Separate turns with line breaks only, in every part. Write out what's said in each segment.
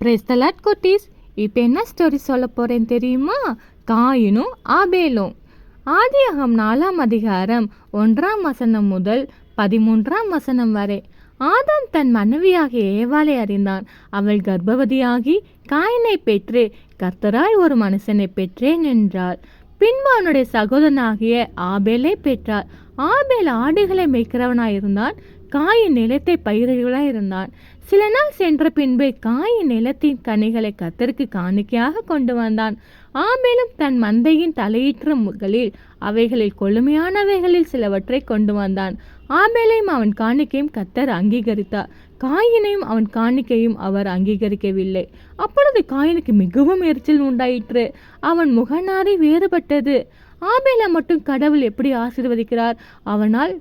Praise the Lord குட்டீஸ். இப்போ என்ன ஸ்டோரி சொல்ல போகிறேன்னு தெரியுமா? காயினும் ஆபேலும். ஆதியாகமம் 4ஆம் அதிகாரம் 1ஆம் வசனம் முதல் 13ஆம் வசனம் வரை. ஆதாம் தன் மனைவியாகிய ஏவாளை அறிந்தான். அவள் கர்ப்பவதியாகி காயினை பெற்று, கர்த்தரால் ஒரு மனுஷனை பெற்றேன் என்றாள். பின்பு அவனுடைய சகோதரனாகிய ஆபேலை பெற்றார். ஆபேல் ஆடுகளை மேய்க்கிறவனாயிருந்தான். காயின் நிலத்தை பயிர்களாயிருந்தான். சில நாள் சென்ற பின்பு காயின் நிலத்தின் கனிகளை கர்த்தருக்கு காணிக்கையாக கொண்டு வந்தான். ஆபேலும் தன் மந்தையின் தலையீற்றுகளில் அவைகளில் கொழுமையானவைகளில் சிலவற்றை கொண்டு வந்தான். ஆபேலையும் அவன் காணிக்கையும் கர்த்தர் அங்கீகரித்தார். காயினையும் அவன் காணிக்கையும் அவர் அங்கீகரிக்கவில்லை. அப்பொழுது காயினுக்கு மிகவும் எரிச்சல் உண்டாயிற்று. அவன் முகநாரி வேறுபட்டது. ஆபேலை மட்டும் கடவுள் எப்படி ஆசீர்வதிக்கிறார்? அவனால்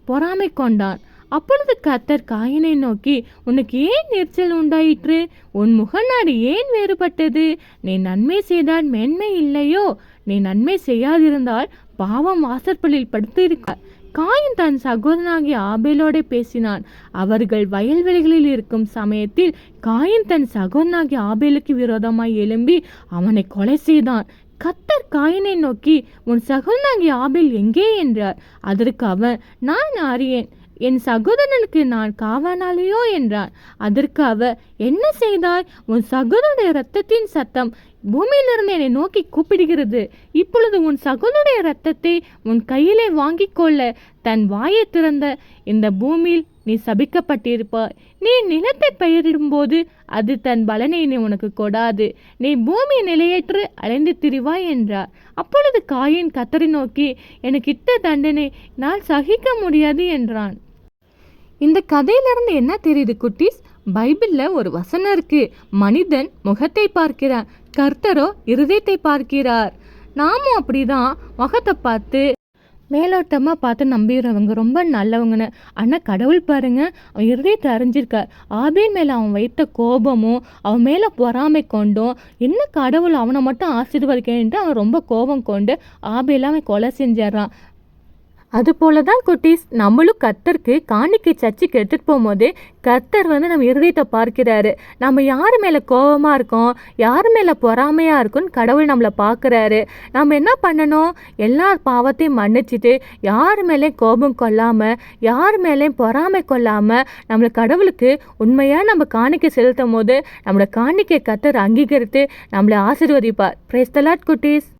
பொறாமை கொண்டான். அப்பொழுது கர்த்தர் காயினை நோக்கி, உனக்கு ஏன் எரிச்சல் உண்டாயிற்று? உன் முகநாடி ஏன் வேறுபட்டது? நீ நன்மை செய்தால் மேன்மை இல்லையோ? நீ நன்மை செய்யாதிருந்தால் பாவம் வாசற்படியில் படுத்து இருக்கார். காயின் தன் சகோதரனாகிய ஆபேலோடு பேசினான். அவர்கள் வயல்வெளிகளில் இருக்கும் சமயத்தில் காயின் தன் சகோதரனாகிய ஆபேலுக்கு விரோதமாய் எழும்பி அவனை கொலை செய்தான். கர்த்தர் காயினை நோக்கி, உன் சகோதரனாகிய ஆபேல் எங்கே என்றார். அதற்கு அவன், நான் அறியேன், என் சகோதரனுக்கு நான் காவானாலேயோ என்றான். அதற்கு அவர், என்ன செய்தாய்? உன் சகோதரனுடைய இரத்தத்தின் சத்தம் பூமியிலிருந்து என்னை நோக்கி கூப்பிடுகிறது. இப்பொழுது உன் சகோதரனுடைய இரத்தத்தை உன் கையிலே வாங்கி கொள்ள தன் வாயை திறந்த இந்த பூமியில் நீ சபிக்கப்பட்டிருப்பாய். நீ நிலத்தை பயிரிடும்போது அது தன் பலனை நீ உனக்கு கொடாது. நீ பூமி நிலையற்று அலைந்து திரிவாய் என்றார். அப்பொழுது காயின் கர்த்தரை நோக்கி, எனக்கு இட்ட தண்டனை நான் சகிக்க முடியாது என்றான். இந்த கதையிலிருந்து என்ன தெரியுது குட்டீஸ்? பைபிளில் ஒரு வசனம் இருக்கு. மனிதன் முகத்தை பார்க்கிறான், கர்த்தரோ இருதயத்தை பார்க்கிறார். நாமும் அப்படிதான் முகத்தை பார்த்து மேலோட்டமாக பார்த்து நம்பிடுறவங்க ரொம்ப நல்லவங்கன்னு. ஆனால் கடவுள் பாருங்க, அவன் இருதயத்தை அறிஞ்சிருக்கார். ஆபேல் மேலே அவன் வைத்த கோபமும் அவன் மேலே பொறாமை கொண்டும், என்ன கடவுள் அவனை மட்டும் ஆசீர்வதிக்கன்ட்டு அவன் ரொம்ப கோபம் கொண்டு ஆபேல அவன் கொலை செஞ்சிடறான். அதுபோல தான் குட்டீஸ், நம்மளும் கர்த்தருக்கு காணிக்கை சர்ச்சுக்கு எடுத்துகிட்டு போகும்போது கர்த்தர் நம்ம இருதயத்தை பார்க்கிறாரு. நம்ம யார் மேலே கோபமாக இருக்கோம், யார் மேலே பொறாமையாக இருக்கும்னு கடவுள் நம்மளை பார்க்குறாரு. நம்ம என்ன பண்ணணும்? எல்லா பாவத்தையும் மன்னிச்சுட்டு யார் மேலேயும் கோபம் கொள்ளாமல், யார் மேலேயும் பொறாமை கொள்ளாமல் நம்மளை கடவுளுக்கு உண்மையாக நம்ம காணிக்கை செலுத்தும் போது நம்மளோட காணிக்கை கர்த்தர் அங்கீகரித்து நம்மளை ஆசீர்வதிப்பார். பிரைஸ் தி லார்ட் குட்டீஸ்.